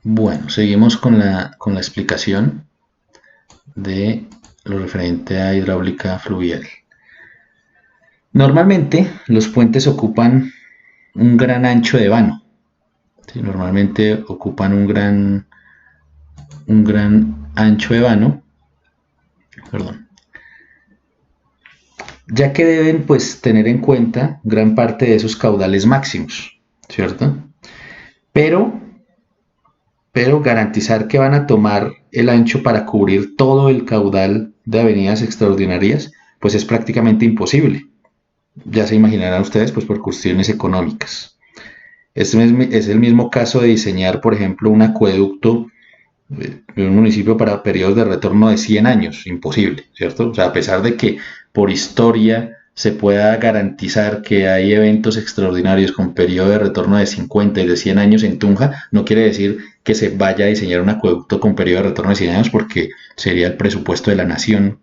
Bueno, seguimos con la explicación de lo referente a hidráulica fluvial. Normalmente los puentes ocupan un gran ancho de vano. ¿Sí? Normalmente ocupan un gran ancho de vano, perdón, ya que deben pues tener en cuenta gran parte de esos caudales máximos, ¿cierto? Pero, pero garantizar que van a tomar el ancho para cubrir todo el caudal de avenidas extraordinarias, pues es prácticamente imposible. Ya se imaginarán ustedes, pues por cuestiones económicas. Es el mismo caso de diseñar, por ejemplo, un acueducto en un municipio para periodos de retorno de 100 años, imposible, ¿cierto? O sea, a pesar de que por historia se pueda garantizar que hay eventos extraordinarios con periodo de retorno de 50 y de 100 años en Tunja, no quiere decir que se vaya a diseñar un acueducto con periodo de retorno de 100 años porque sería el presupuesto de la nación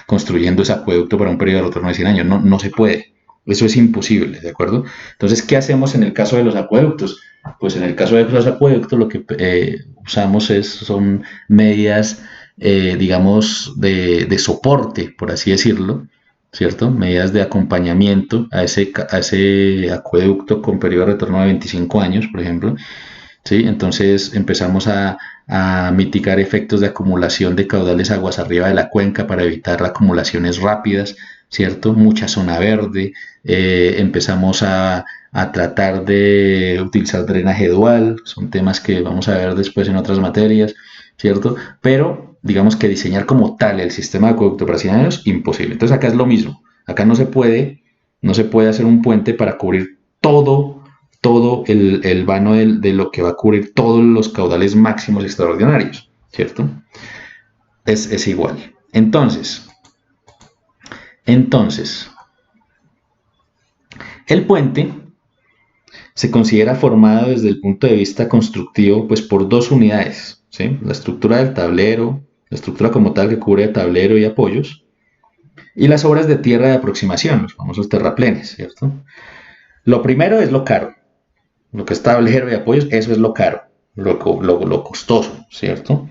construyendo ese acueducto para un periodo de retorno de 100 años. No, no se puede. Eso es imposible, ¿de acuerdo? Entonces, ¿qué hacemos en el caso de los acueductos? Pues en el caso de los acueductos lo que usamos son medidas, digamos, de soporte, por así decirlo, ¿cierto? Medidas de acompañamiento a ese acueducto con periodo de retorno de 25 años, por ejemplo, ¿sí? Entonces empezamos a mitigar efectos de acumulación de caudales aguas arriba de la cuenca para evitar acumulaciones rápidas, ¿cierto? Mucha zona verde, empezamos a tratar de utilizar drenaje dual, son temas que vamos a ver después en otras materias, ¿cierto? Pero digamos que diseñar como tal el sistema de acueducto para 100 años, imposible. Entonces acá es lo mismo, acá no se puede hacer un puente para cubrir todo el vano de lo que va a cubrir todos los caudales máximos extraordinarios, ¿cierto? Es igual. Entonces, el puente se considera formado desde el punto de vista constructivo pues por dos unidades, ¿sí? La estructura del tablero, la estructura como tal que cubre tablero y apoyos, y las obras de tierra de aproximación, los famosos terraplenes, ¿cierto? Lo primero es lo caro, lo que es tablero y apoyos, eso es lo caro, lo costoso, ¿cierto?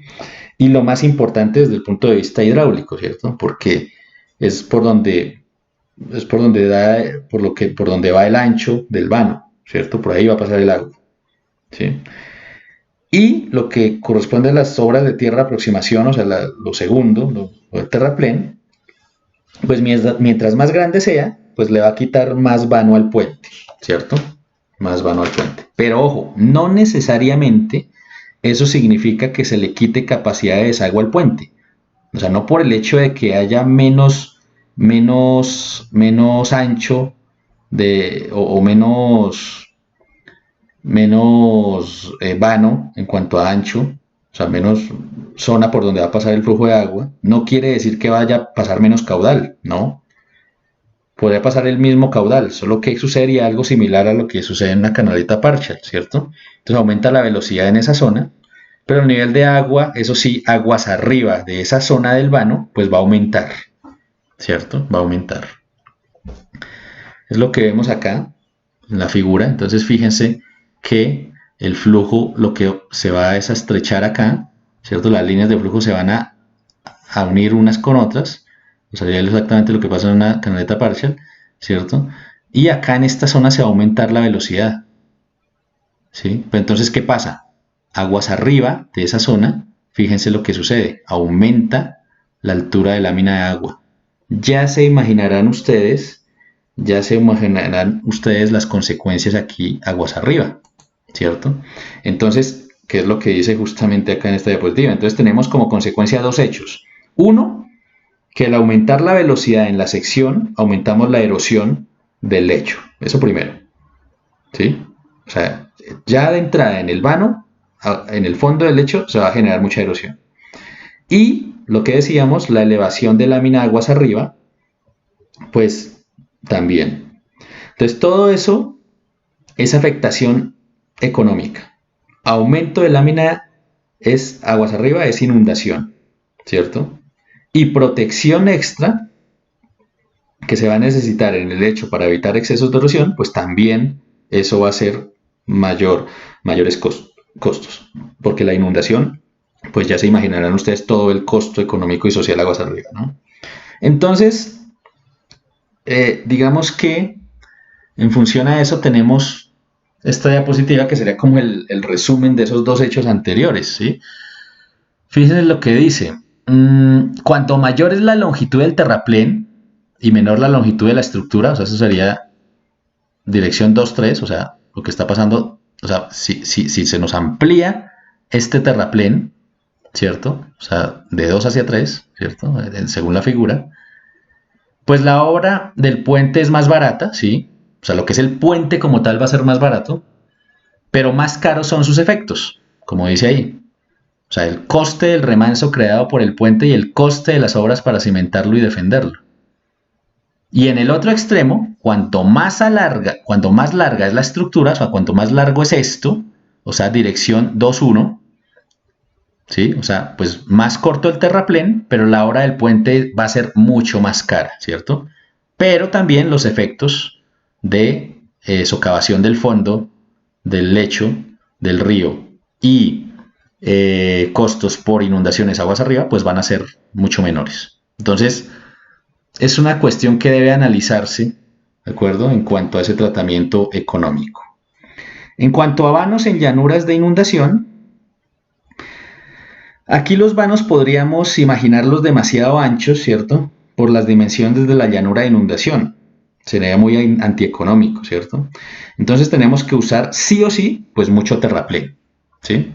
Y lo más importante desde el punto de vista hidráulico, ¿cierto? Porque es por donde, por donde va el ancho del vano, ¿cierto? Por ahí va a pasar el agua, ¿sí? Y lo que corresponde a las obras de tierra de aproximación, o sea, lo segundo, el terraplén, pues mientras más grande sea, pues le va a quitar más vano al puente, ¿cierto? Más vano al puente. Pero ojo, no necesariamente eso significa que se le quite capacidad de desagüe al puente. O sea, no por el hecho de que haya menos ancho o menos vano en cuanto a ancho, o sea, menos zona por donde va a pasar el flujo de agua, no quiere decir que vaya a pasar menos caudal, no. Podría pasar el mismo caudal, solo que sucedería algo similar a lo que sucede en una canaleta parcial, ¿cierto? Entonces aumenta la velocidad en esa zona, pero el nivel de agua, eso sí, aguas arriba de esa zona del vano, pues va a aumentar, ¿cierto? Va a aumentar. Es lo que vemos acá en la figura. Entonces fíjense que el flujo lo que se va es a estrechar acá, ¿cierto? Las líneas de flujo se van a unir unas con otras. O sea, exactamente lo que pasa en una canaleta parcial, ¿cierto? Y acá en esta zona se va a aumentar la velocidad, ¿sí? Pero entonces, ¿qué pasa? Aguas arriba de esa zona, fíjense lo que sucede, aumenta la altura de lámina de agua. Ya se imaginarán ustedes las consecuencias aquí aguas arriba, ¿cierto? Entonces, ¿qué es lo que dice justamente acá en esta diapositiva? Entonces tenemos como consecuencia dos hechos. Uno, que al aumentar la velocidad en la sección, aumentamos la erosión del lecho. Eso primero, ¿sí? O sea, ya de entrada en el vano, en el fondo del lecho, se va a generar mucha erosión. Y lo que decíamos, la elevación de lámina de aguas arriba, pues también. Entonces, todo eso es afectación económica. Aumento de lámina es aguas arriba, es inundación, ¿cierto? Y protección extra que se va a necesitar en el lecho para evitar excesos de erosión, pues también eso va a ser mayores costos. costos, porque la inundación, pues ya se imaginarán ustedes todo el costo económico y social aguas arriba, ¿no? Entonces, digamos que en función a eso tenemos esta diapositiva que sería como el resumen de esos dos hechos anteriores, ¿sí? Fíjense lo que dice. Cuanto mayor es la longitud del terraplén y menor la longitud de la estructura, o sea, eso sería dirección 2-3, o sea, lo que está pasando, o sea, si se nos amplía este terraplén, ¿cierto? O sea, de 2 hacia 3, ¿cierto? Según la figura, pues la obra del puente es más barata, ¿sí? O sea, lo que es el puente como tal va a ser más barato, pero más caros son sus efectos, como dice ahí. O sea, el coste del remanso creado por el puente y el coste de las obras para cimentarlo y defenderlo. Y en el otro extremo, cuanto más larga es la estructura, o sea, cuanto más largo es esto, o sea, dirección 2-1, ¿sí? O sea, pues más corto el terraplén, pero la obra del puente va a ser mucho más cara, ¿cierto? Pero también los efectos de socavación del fondo, del lecho, del río y costos por inundaciones aguas arriba, pues van a ser mucho menores. Entonces, es una cuestión que debe analizarse, ¿de acuerdo? En cuanto a ese tratamiento económico. En cuanto a vanos en llanuras de inundación, aquí los vanos podríamos imaginarlos demasiado anchos, ¿cierto? Por las dimensiones de la llanura de inundación. Sería muy antieconómico, ¿cierto? Entonces tenemos que usar sí o sí, pues mucho terraplén, ¿sí?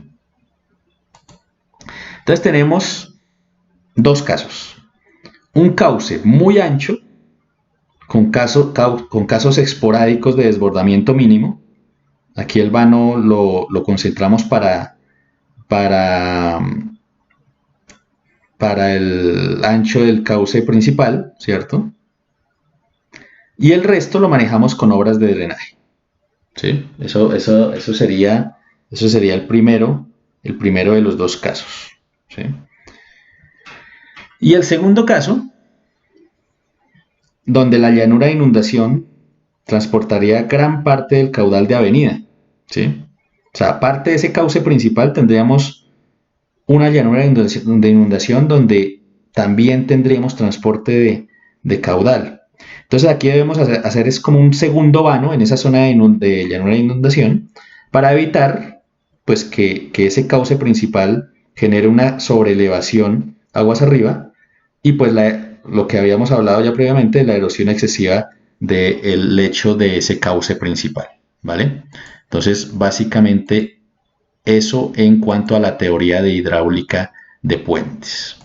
Entonces tenemos dos casos. Un cauce muy ancho, con casos esporádicos de desbordamiento mínimo. Aquí el vano lo concentramos para, para el ancho del cauce principal, ¿cierto? Y el resto lo manejamos con obras de drenaje. ¿Sí? Eso sería el primero de los dos casos. ¿Sí? Y el segundo caso, donde la llanura de inundación transportaría gran parte del caudal de avenida. ¿Sí? O sea, aparte de ese cauce principal, tendríamos una llanura de inundación donde también tendríamos transporte de caudal. Entonces aquí debemos hacer es como un segundo vano en esa zona de llanura de inundación para evitar pues que ese cauce principal genere una sobreelevación aguas arriba y pues lo que habíamos hablado ya previamente de la erosión excesiva del lecho de ese cauce principal, ¿vale? Entonces básicamente eso en cuanto a la teoría de hidráulica de puentes.